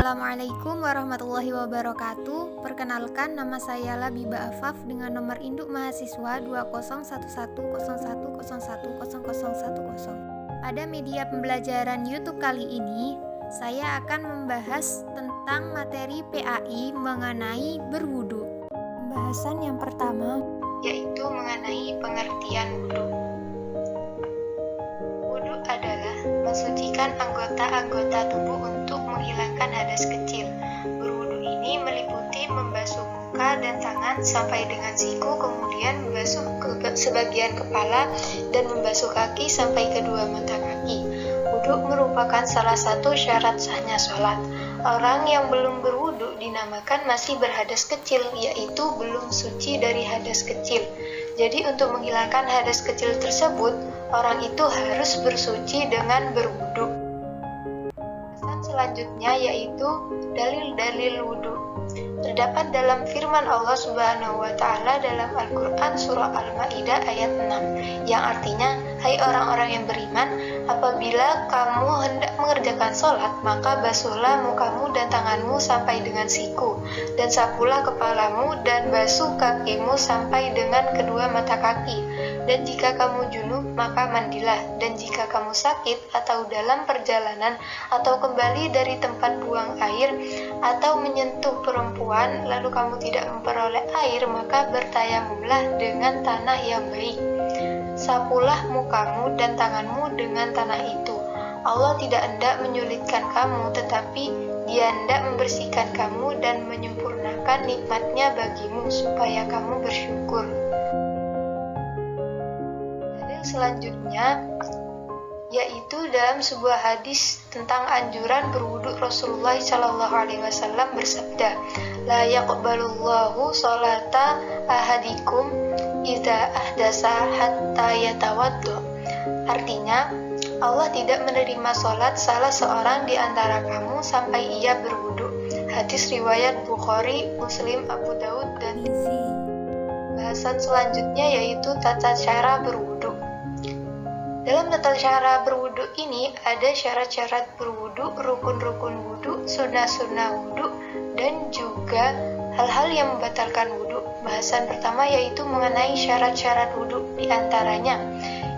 Assalamualaikum warahmatullahi wabarakatuh. Perkenalkan, nama saya Labiba Afaf dengan nomor induk mahasiswa 201101010010. Pada media pembelajaran YouTube kali ini, saya akan membahas tentang materi PAI mengenai berwudu. Pembahasan yang pertama yaitu mengenai pengertian wudu. Wudu adalah mensucikan anggota-anggota tubuh untuk menghilangkan hadas kecil. Berwudu ini meliputi membasuh muka dan tangan sampai dengan siku, kemudian membasuh sebagian kepala dan membasuh kaki sampai kedua mata kaki. Wudu merupakan salah satu syarat sahnya sholat. Orang yang belum berwudu dinamakan masih berhadas kecil, yaitu belum suci dari hadas kecil. Jadi untuk menghilangkan hadas kecil tersebut, orang itu harus bersuci dengan berwudu. Selanjutnya yaitu dalil-dalil wudu. Terdapat dalam firman Allah Subhanahu wa taala dalam Al-Qur'an surah Al-Maidah ayat 6 yang artinya, hai orang-orang yang beriman, apabila kamu hendak mengerjakan sholat, maka basuhlah mukamu dan tanganmu sampai dengan siku, dan sapulah kepalamu dan basuh kakimu sampai dengan kedua mata kaki. Dan jika kamu junub, maka mandilah. Dan jika kamu sakit atau dalam perjalanan atau kembali dari tempat buang air atau menyentuh perempuan lalu kamu tidak memperoleh air, maka bertayamumlah dengan tanah yang baik. Sapulah mukamu dan tanganmu dengan tanah itu. Allah tidak hendak menyulitkan kamu, tetapi Dia hendak membersihkan kamu dan menyempurnakan nikmat-Nya bagimu supaya kamu bersyukur. Selanjutnya yaitu dalam sebuah hadis tentang anjuran berwudu, Rasulullah SAW bersabda, la yaqbalullahu sholata ahadikum idza ahdasa hatta yatawaddo. Artinya, Allah tidak menerima sholat salah seorang di antara kamu sampai ia berwudu. Hadis riwayat Bukhari, Muslim, Abu Daud, dan Tirmidzi. Bahasan selanjutnya yaitu tata cara berwudu. Dalam tata cara berwudu ini ada syarat-syarat berwudu, rukun-rukun wudu, sunnah-sunnah wudu, dan juga hal-hal yang membatalkan wudu. Bahasan pertama yaitu mengenai syarat-syarat wudu. Di antaranya,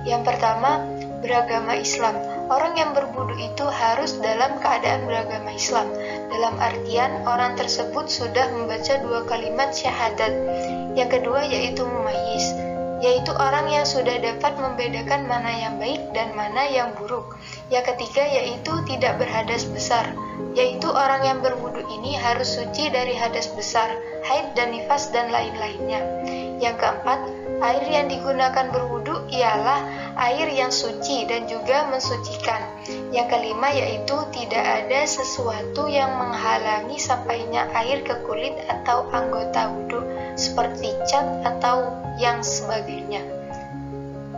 yang pertama, beragama Islam. Orang yang berwudu itu harus dalam keadaan beragama Islam. Dalam artian orang tersebut sudah membaca 2 kalimat syahadat. Yang kedua yaitu mumayyiz, yaitu orang yang sudah dapat membedakan mana yang baik dan mana yang buruk. Yang ketiga yaitu tidak berhadas besar, yaitu orang yang berwudu ini harus suci dari hadas besar, haid dan nifas dan lain-lainnya. Yang keempat, air yang digunakan berwudu ialah air yang suci dan juga mensucikan. Yang kelima yaitu tidak ada sesuatu yang menghalangi sampainya air ke kulit atau anggota wudu seperti cat atau yang sebagainya.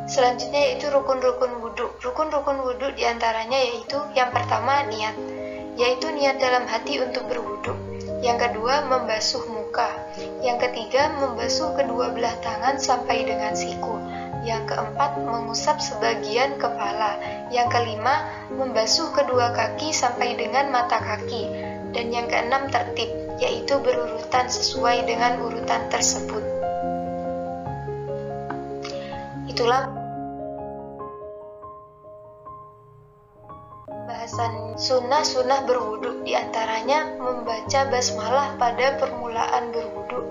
Selanjutnya yaitu rukun-rukun wudu. Rukun-rukun wudu diantaranya yaitu yang pertama niat, yaitu niat dalam hati untuk berwudu. Yang kedua membasuh muka. Yang ketiga membasuh kedua belah tangan sampai dengan siku. Yang keempat mengusap sebagian kepala. Yang kelima membasuh kedua kaki sampai dengan mata kaki. Dan yang keenam tertib, yaitu berurutan sesuai dengan urutan tersebut. Itulah bahasan sunnah-sunnah berwudu, diantaranya membaca basmalah pada permulaan berwudu,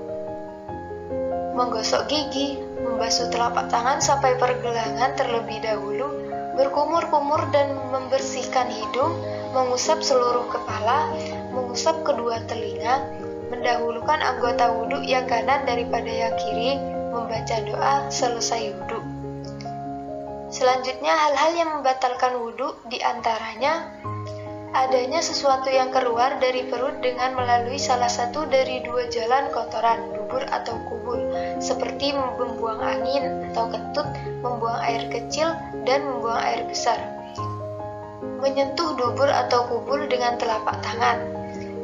menggosok gigi, membasuh telapak tangan sampai pergelangan terlebih dahulu, berkumur-kumur dan membersihkan hidung, mengusap seluruh kepala, mengusap kedua telinga, mendahulukan anggota wudu yang kanan daripada yang kiri, membaca doa selesai wudu. Selanjutnya hal-hal yang membatalkan wudu diantaranya adanya sesuatu yang keluar dari perut dengan melalui salah satu dari 2 jalan kotoran, dubur atau kubul, seperti membuang angin atau kentut, membuang air kecil, dan membuang air besar. Menyentuh dubur atau kubul dengan telapak tangan,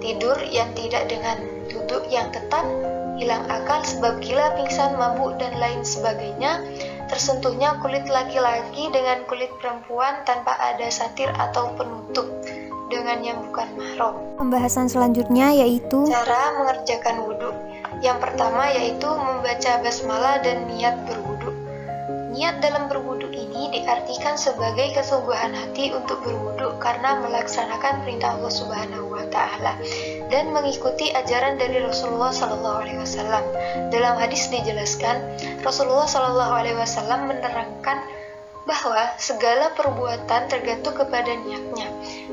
tidur yang tidak dengan duduk yang tetap, hilang akal sebab gila, pingsan, mabuk, dan lain sebagainya, tersentuhnya kulit laki-laki dengan kulit perempuan tanpa ada satir atau penutup, dengan yang bukan mahram. Pembahasan selanjutnya yaitu cara mengerjakan wudhu. Yang pertama yaitu membaca basmalah dan niat berwudhu. Niat dalam berwudhu ini diartikan sebagai kesungguhan hati untuk berwudhu karena melaksanakan perintah Allah Subhanahu wa Ta'ala dan mengikuti ajaran dari Rasulullah Sallallahu Alaihi Wasallam. Dalam hadis dijelaskan, Rasulullah Sallallahu Alaihi Wasallam menerangkan bahwa segala perbuatan tergantung kepada niatnya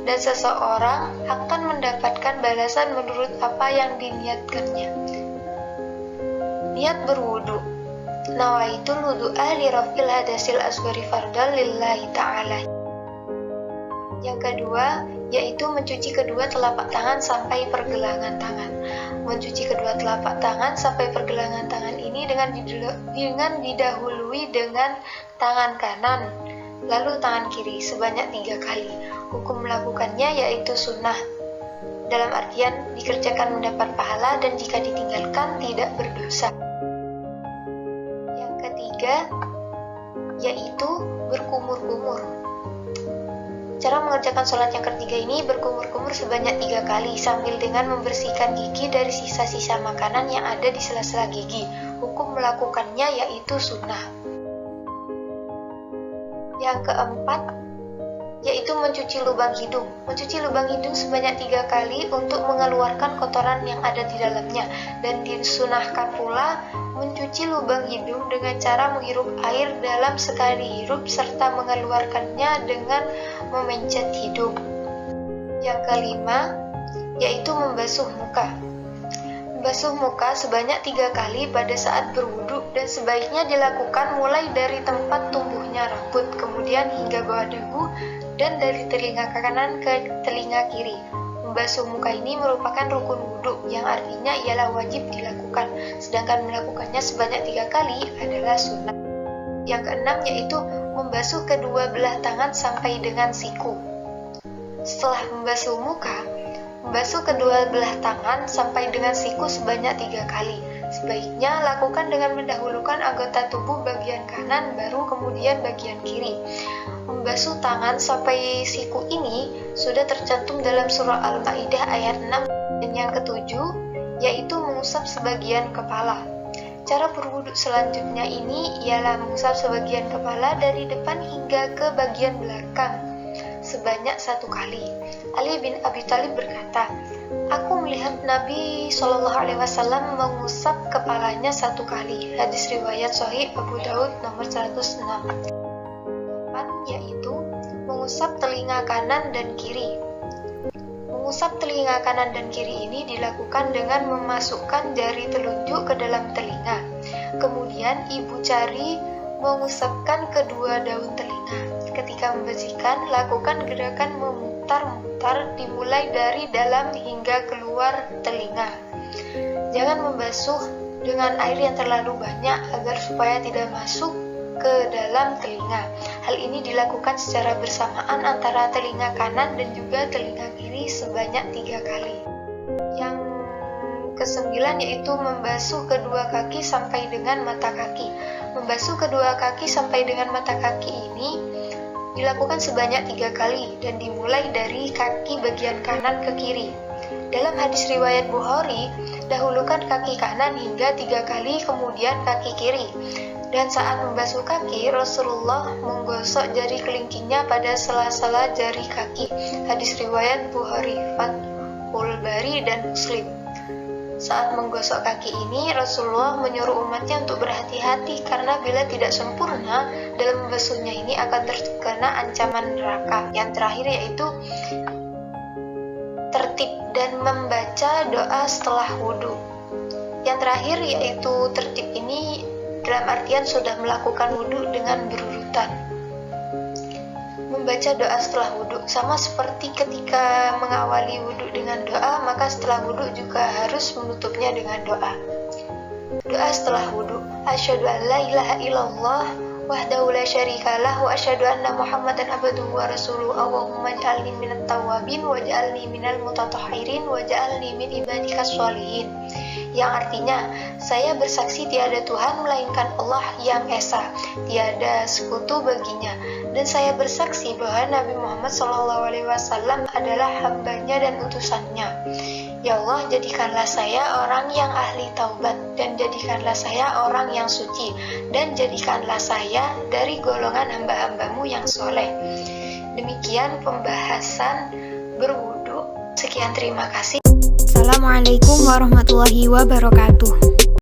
dan seseorang akan mendapatkan balasan menurut apa yang diniatkannya. Niat berwudu. Nawaitul wudu'a li raf'il hadasil asghari fardal lillahi ta'ala. Yang kedua yaitu mencuci kedua telapak tangan sampai pergelangan tangan. Mencuci kedua telapak tangan sampai pergelangan tangan ini dengan didahului dengan tangan kanan, lalu tangan kiri sebanyak 3 kali. Hukum melakukannya yaitu sunnah, dalam artian dikerjakan mendapat pahala dan jika ditinggalkan tidak berdosa. Yang ketiga yaitu berkumur-kumur. Cara mengerjakan sholat yang ketiga ini berkumur-kumur sebanyak 3 kali sambil dengan membersihkan gigi dari sisa-sisa makanan yang ada di sela-sela gigi. Hukum melakukannya yaitu sunnah. Yang keempat yaitu mencuci lubang hidung. Mencuci lubang hidung sebanyak 3 kali untuk mengeluarkan kotoran yang ada di dalamnya, dan disunahkan pula mencuci lubang hidung dengan cara menghirup air dalam sekali hirup serta mengeluarkannya dengan memencet hidung. Yang kelima yaitu membasuh muka. Membasuh muka sebanyak 3 kali pada saat berwudu dan sebaiknya dilakukan mulai dari tempat tumbuhnya rambut kemudian hingga bawah dagu dan dari telinga kanan ke telinga kiri. Membasuh muka ini merupakan rukun wudu yang artinya ialah wajib dilakukan, sedangkan melakukannya sebanyak 3 kali adalah sunnah. Yang keenam yaitu membasuh kedua belah tangan sampai dengan siku. Setelah membasuh muka, membasuh kedua belah tangan sampai dengan siku sebanyak 3 kali. Sebaiknya lakukan dengan mendahulukan anggota tubuh bagian kanan baru kemudian bagian kiri. Membasuh tangan sampai siku ini sudah tercantum dalam surah Al-Maidah ayat 6. Dan yang ketujuh yaitu mengusap sebagian kepala. Cara berwudu selanjutnya ini ialah mengusap sebagian kepala dari depan hingga ke bagian belakang sebanyak 1 kali. Ali bin Abi Thalib berkata, "Aku melihat Nabi SAW mengusap kepalanya 1 kali." Hadis riwayat Sahih Abu Daud nomor 106. Yaitu mengusap telinga kanan dan kiri. Mengusap telinga kanan dan kiri ini dilakukan dengan memasukkan jari telunjuk ke dalam telinga. Kemudian ibu jari mengusapkan kedua daun telinga. Ketika membersihkan, lakukan gerakan memutar-mutar dimulai dari dalam hingga keluar telinga. Jangan membasuh dengan air yang terlalu banyak agar supaya tidak masuk ke dalam telinga. Hal ini dilakukan secara bersamaan antara telinga kanan dan juga telinga kiri sebanyak 3 kali. Yang kesembilan yaitu membasuh kedua kaki sampai dengan mata kaki. Membasuh kedua kaki sampai dengan mata kaki ini dilakukan sebanyak 3 kali dan dimulai dari kaki bagian kanan ke kiri. Dalam hadis riwayat Bukhari, dahulukan kaki kanan hingga 3 kali kemudian kaki kiri. Dan saat membasuh kaki, Rasulullah menggosok jari kelingkingnya pada sela-sela jari kaki. Hadis riwayat Bukhari, Fathul Bari, dan Muslim. Saat menggosok kaki ini, Rasulullah menyuruh umatnya untuk berhati-hati karena bila tidak sempurna dalam membasuhnya ini akan terkena ancaman neraka. Yang terakhir yaitu tertib dan membaca doa setelah wudhu. Yang terakhir yaitu tertib ini dalam artian sudah melakukan wudhu dengan berurutan. Membaca doa setelah wudhu sama seperti ketika mengawali wudhu dengan doa, maka setelah wudhu juga harus menutupnya dengan doa. Doa setelah wudhu. Asyhadu an la ilaha illallah wahdahu la syarikalah wa asyhadu anna Muhammadan abduhu wa rasuluhu. Allahumma ij'alni minat tawwabin waj'alni minal mutatahhirin waj'alni min ibadikas sholihin. Yang artinya, saya bersaksi tiada Tuhan melainkan Allah yang Esa, tiada sekutu baginya, Dan saya bersaksi bahwa Nabi Muhammad SAW adalah hambanya dan utusannya. Ya Allah, jadikanlah saya orang yang ahli taubat, dan jadikanlah saya orang yang suci, dan jadikanlah saya dari golongan hamba-hambamu yang soleh. Demikian pembahasan berwudu. Sekian, terima kasih. Assalamualaikum warahmatullahi wabarakatuh.